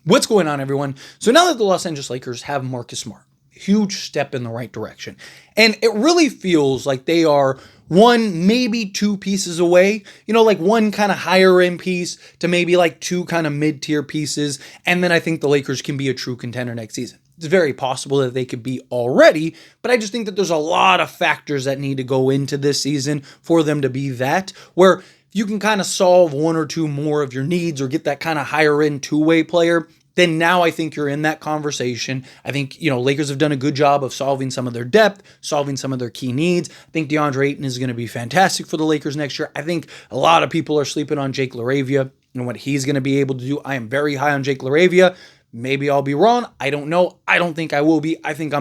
What's going on, everyone? So now that the Los Angeles Lakers have Marcus Smart, huge step in the right direction. And it really feels like they are one, maybe two pieces away, like one kind of higher end piece to maybe like two kind of mid tier pieces. And then I think the Lakers can be a true contender next season. It's very possible that they could be already, but I just think that there's a lot of factors that need to go into this season for them to be that, where you can kind of solve one or two more of your needs or get that kind of higher end two-way player, then now I think you're in that conversation. I think, Lakers have done a good job of solving some of their depth, solving some of their key needs. I think DeAndre Ayton is going to be fantastic for the Lakers next year. I think a lot of people are sleeping on Jake LaRavia and what he's going to be able to do. I am very high on Jake LaRavia. Maybe I'll be wrong. I don't know. I don't think I will be. I think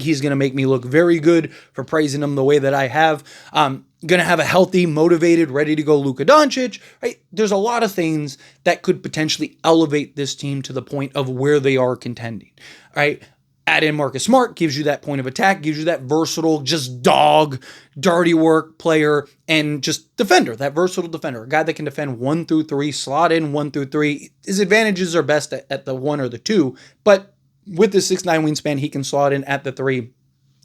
he's going to make me look very good for praising him the way that I have. Going to have a healthy, motivated, ready to go Luka Doncic, right? There's a lot of things that could potentially elevate this team to the point of where they are contending, right? Add in Marcus Smart, gives you that point of attack, gives you that versatile, just dirty work player, and just defender, that versatile defender, a guy that can defend 1 through 3, slot in 1 through 3. His advantages are best at the 1 or the 2, but with the 6'9" wingspan, he can slot in at the 3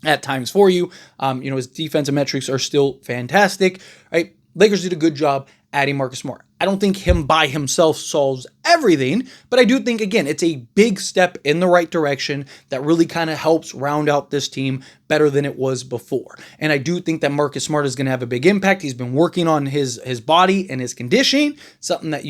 at times for you. His defensive metrics are still fantastic, right? Lakers did a good job adding Marcus Smart. I don't think him by himself solves everything, but I do think, again, it's a big step in the right direction that really kind of helps round out this team better than it was before. And I do think that Marcus Smart is going to have a big impact. He's been working on his body and his conditioning, something that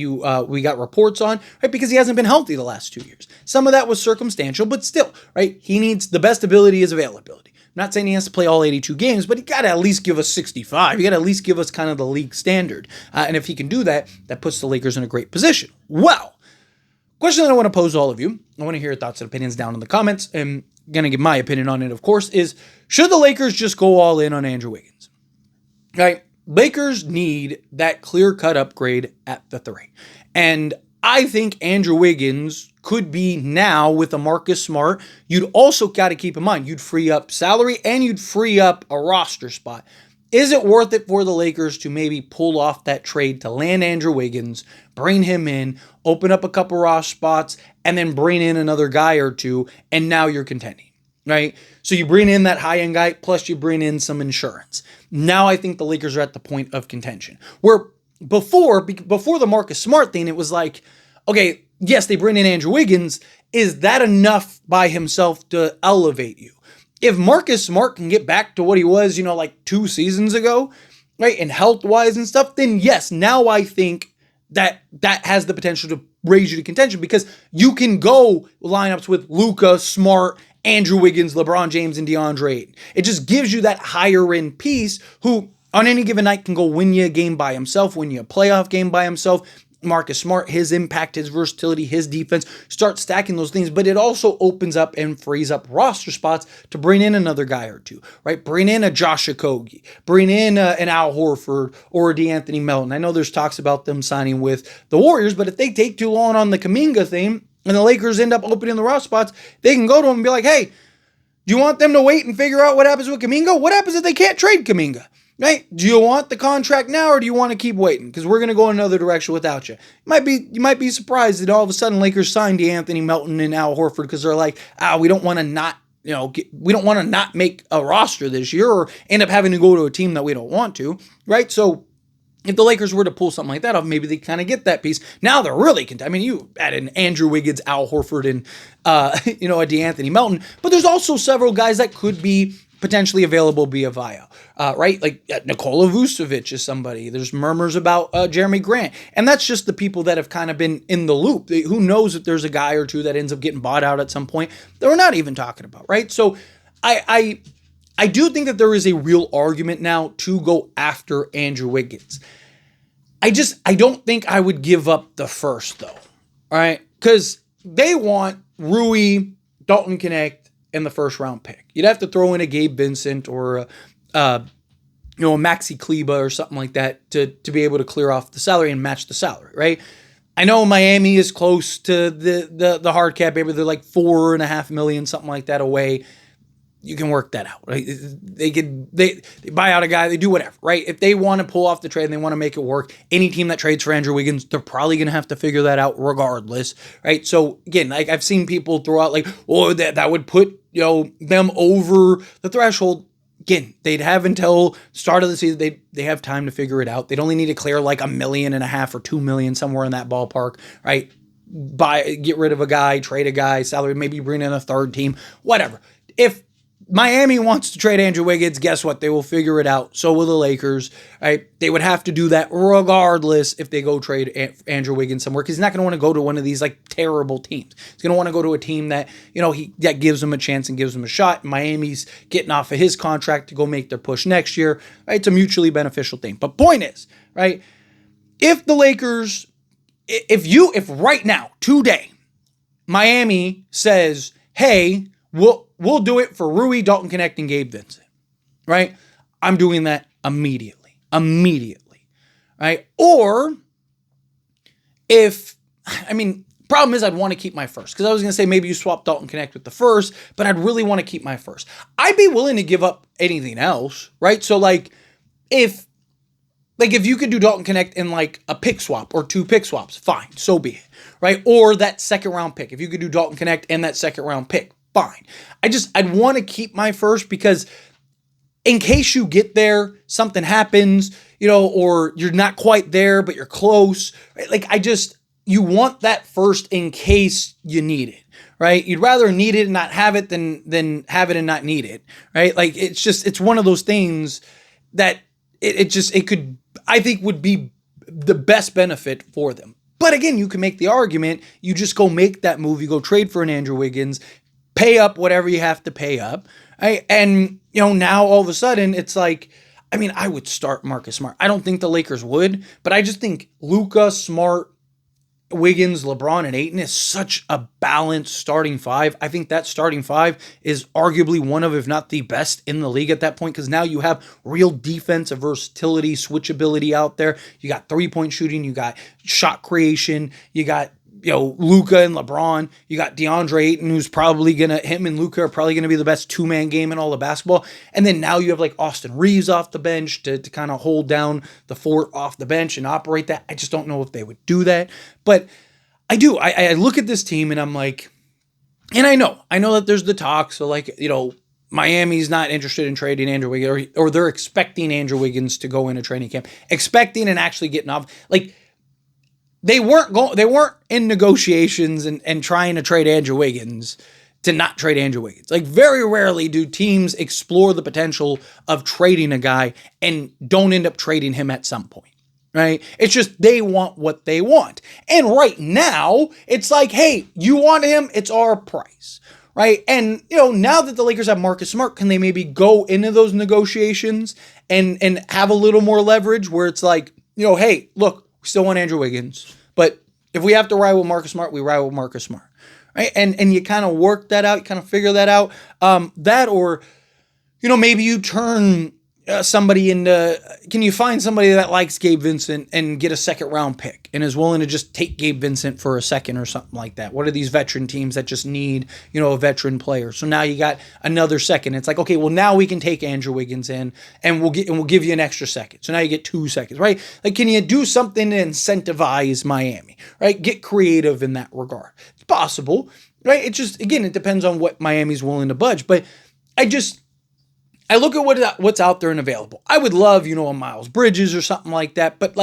we got reports on, right? Because he hasn't been healthy the last 2 years. Some of that was circumstantial, but still, right? He needs the best ability is availability. I'm not saying he has to play all 82 games, but he got to at least give us 65. He got to at least give us kind of the league standard. And if he can do that, that puts the Lakers in a great position. Well, question that I want to pose to all of you, I want to hear your thoughts and opinions down in the comments. And I'm going to give my opinion on it, of course, is should the Lakers just go all in on Andrew Wiggins? Right? Lakers need that clear-cut upgrade at the 3. And I think Andrew Wiggins could be now with a Marcus Smart. You'd also got to keep in mind, you'd free up salary and you'd free up a roster spot. Is it worth it for the Lakers to maybe pull off that trade to land Andrew Wiggins, bring him in, open up a couple roster spots, and then bring in another guy or two, and now you're contending, right? So you bring in that high-end guy, plus you bring in some insurance. Now I think the Lakers are at the point of contention. Where before the Marcus Smart thing, it was like, okay, yes, they bring in Andrew Wiggins. Is that enough by himself to elevate you? If Marcus Smart can get back to what he was, like 2 seasons ago, right, and health-wise and stuff, then yes, now I think that has the potential to raise you to contention because you can go lineups with Luka, Smart, Andrew Wiggins, LeBron James, and DeAndre Ayton. It just gives you that higher-end piece who on any given night can go win you a game by himself, win you a playoff game by himself. Marcus Smart, his impact, his versatility, his defense, start stacking those things, but it also opens up and frees up roster spots to bring in another guy or two, right? Bring in a Josh Okogie, bring in an Al Horford or a DeAnthony Melton. I know there's talks about them signing with the Warriors, but if they take too long on the Kuminga thing and the Lakers end up opening the roster spots, they can go to him and be like, hey, do you want them to wait and figure out what happens with Kuminga? What happens if they can't trade Kuminga? Right? Do you want the contract now or do you want to keep waiting? Because we're going to go another direction without you. You might be surprised that all of a sudden Lakers signed Anthony Melton and Al Horford because they're like, we don't want to not make a roster this year or end up having to go to a team that we don't want to, right? So if the Lakers were to pull something like that off, maybe they kind of get that piece. Now they're really you add in Andrew Wiggins, Al Horford, and a DeAnthony Melton, but there's also several guys that could be potentially available via right? Like Nikola Vucevic is somebody. There's murmurs about Jeremy Grant. And that's just the people that have kind of been in the loop. Who knows if there's a guy or two that ends up getting bought out at some point that we're not even talking about, right? So I do think that there is a real argument now to go after Andrew Wiggins. I don't think I would give up the first, though, all right? Because they want Rui, Dalton Connect, in the first round pick. You'd have to throw in a Gabe Vincent or a Maxi Kleba or something like that to be able to clear off the salary and match the salary, right? I know Miami is close to the hard cap, maybe they're like $4.5 million, something like that away. you can work that out, right? They buy out a guy, they do whatever, right? If they want to pull off the trade and they want to make it work, any team that trades for Andrew Wiggins, they're probably going to have to figure that out regardless, right? So again, like I've seen people throw out like, oh, that would put, them over the threshold. Again, they'd have until start of the season. They have time to figure it out. They'd only need to clear like $1.5 million or $2 million, somewhere in that ballpark, right? Get rid of a guy, trade a guy, salary, maybe bring in a third team, whatever. If Miami wants to trade Andrew Wiggins, guess what? They will figure it out. So will the Lakers, right? They would have to do that regardless if they go trade Andrew Wiggins somewhere, because he's not going to want to go to one of these like terrible teams. He's going to want to go to a team that, that gives him a chance and gives him a shot. Miami's getting off of his contract to go make their push next year, right? It's a mutually beneficial thing. But point is, right? If the Lakers, if right now, today, Miami says, hey, we'll do it for Rui, Dalton Connect, and Gabe Vincent, right? I'm doing that immediately, right? Or problem is I'd want to keep my first, because I was going to say maybe you swap Dalton Connect with the first, but I'd really want to keep my first. I'd be willing to give up anything else, right? So if you could do Dalton Connect in like a pick swap or 2 pick swaps, fine, so be it, right? Or that second round pick. If you could do Dalton Connect and that second round pick, fine. I'd want to keep my first, because in case you get there, something happens, or you're not quite there, but you're close, right? You want that first in case you need it, right? You'd rather need it and not have it than have it and not need it, right? Like, it's one of those things that it could, I think, would be the best benefit for them. But again, you can make the argument, you just go make that move, you go trade for an Andrew Wiggins, pay up whatever you have to pay up, right? And, now all of a sudden it's like, I would start Marcus Smart. I don't think the Lakers would, but I just think Luka, Smart, Wiggins, LeBron, and Ayton is such a balanced starting five. I think that starting five is arguably one of, if not the best in the league at that point, because now you have real defensive versatility, switchability out there. You got 3-point shooting, you got shot creation, you got Luka and LeBron, you got DeAndre Ayton, who's him and Luka are probably gonna be the best 2-man game in all of basketball. And then now you have like Austin Reeves off the bench to kind of hold down the fort off the bench and operate that. I just don't know if they would do that, but I do. I look at this team and I'm like, and I know that there's the talk. So Miami's not interested in trading Andrew Wiggins, or they're expecting Andrew Wiggins to go into training camp, expecting and actually getting off. They weren't in negotiations and trying to trade Andrew Wiggins to not trade Andrew Wiggins. Very rarely do teams explore the potential of trading a guy and don't end up trading him at some point, right? It's just they want what they want. And right now, it's like, hey, you want him, it's our price, right? And, now that the Lakers have Marcus Smart, can they maybe go into those negotiations and have a little more leverage where it's like, hey, look, we still want Andrew Wiggins, but if we have to ride with Marcus Smart, we ride with Marcus Smart, right? And you kind of work that out, you kind of figure that out. Maybe you turn somebody into, can you find somebody that likes Gabe Vincent and get a second round pick and is willing to just take Gabe Vincent for a second or something like that? What are these veteran teams that just need, a veteran player? So now you got another second. It's like, okay, well now we can take Andrew Wiggins in and we'll give you an extra second. So now you get 2 seconds, right? Can you do something to incentivize Miami, right? Get creative in that regard. It's possible, right? It just, again, it depends on what Miami's willing to budge, but I look at what's out there and available. I would love, a Miles Bridges or something like that. But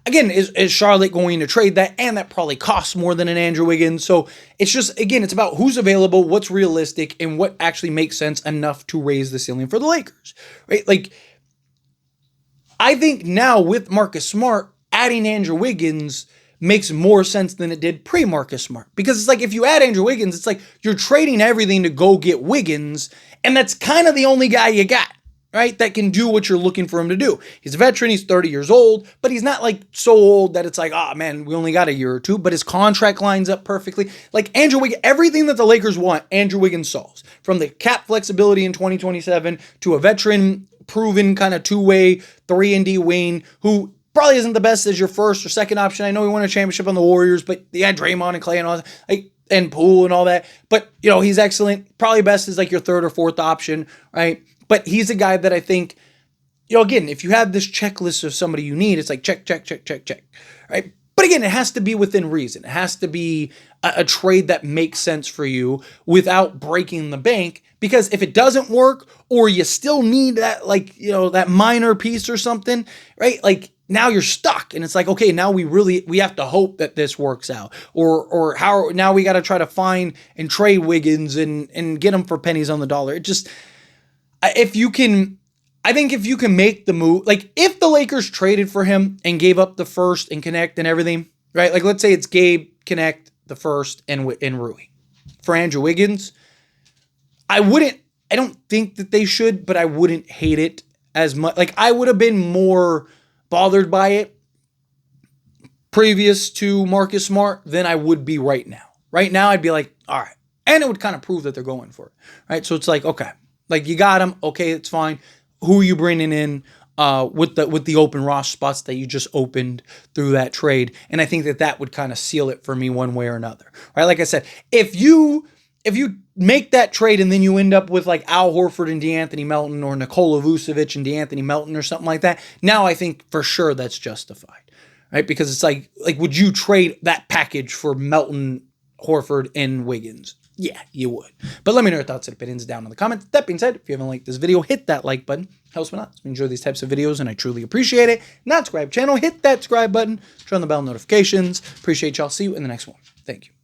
again, is Charlotte going to trade that? And that probably costs more than an Andrew Wiggins. So it's just, again, it's about who's available, what's realistic, and what actually makes sense enough to raise the ceiling for the Lakers, right? I think now with Marcus Smart, adding Andrew Wiggins makes more sense than it did pre-Marcus Smart. Because it's like, if you add Andrew Wiggins, it's like you're trading everything to go get Wiggins, and that's kind of the only guy you got, right, that can do what you're looking for him to do. He's a veteran, he's 30 years old, but he's not so old that it's like, man, we only got a year or two, but his contract lines up perfectly. Andrew Wiggins, everything that the Lakers want, Andrew Wiggins solves. From the cap flexibility in 2027 to a veteran, proven kind of 2-way, 3-and-D wing who probably isn't the best as your first or second option. I know he won a championship on the Warriors, but he had Draymond and Clay and all that. and Poole and all that. But, you know, he's excellent. Probably best is like your third or fourth option, right? But he's a guy that I think, you know, again, if you have this checklist of somebody you need, it's like check, check, check, check, check, right? But again, it has to be within reason. It has to be a trade that makes sense for you without breaking the bank. Because if it doesn't work, or you still need that, like, you know, that minor piece or something, right? Like, now you're stuck, and it's like, okay, now we have to hope that this works out, or how now we got to try to find and trade Wiggins and get him for pennies on the dollar. It just, if you can, I think if you can make the move, like if the Lakers traded for him and gave up the first and Connect and everything, right? Like let's say it's Gabe, Connect, the first, and Rui for Andrew Wiggins. I don't think that they should, but I wouldn't hate it as much. Like I would have been more bothered by it previous to Marcus Smart than I would be right now. Right now, I'd be like, all right. And it would kind of prove that they're going for it, right? So it's like, okay, like you got him. Okay, it's fine. Who are you bringing in with the open roster spots that you just opened through that trade? And I think that would kind of seal it for me one way or another, right? Like I said, if you make that trade and then you end up with like Al Horford and DeAnthony Melton, or Nikola Vucevic and DeAnthony Melton or something like that, now I think for sure that's justified, right? Because it's like would you trade that package for Melton, Horford, and Wiggins? Yeah, you would. But let me know your thoughts and opinions down in the comments. That being said, if you haven't liked this video, hit that like button. Helps me out. We enjoy these types of videos, and I truly appreciate it. Not subscribe channel, hit that subscribe button. Turn on the bell notifications. Appreciate y'all. See you in the next one. Thank you.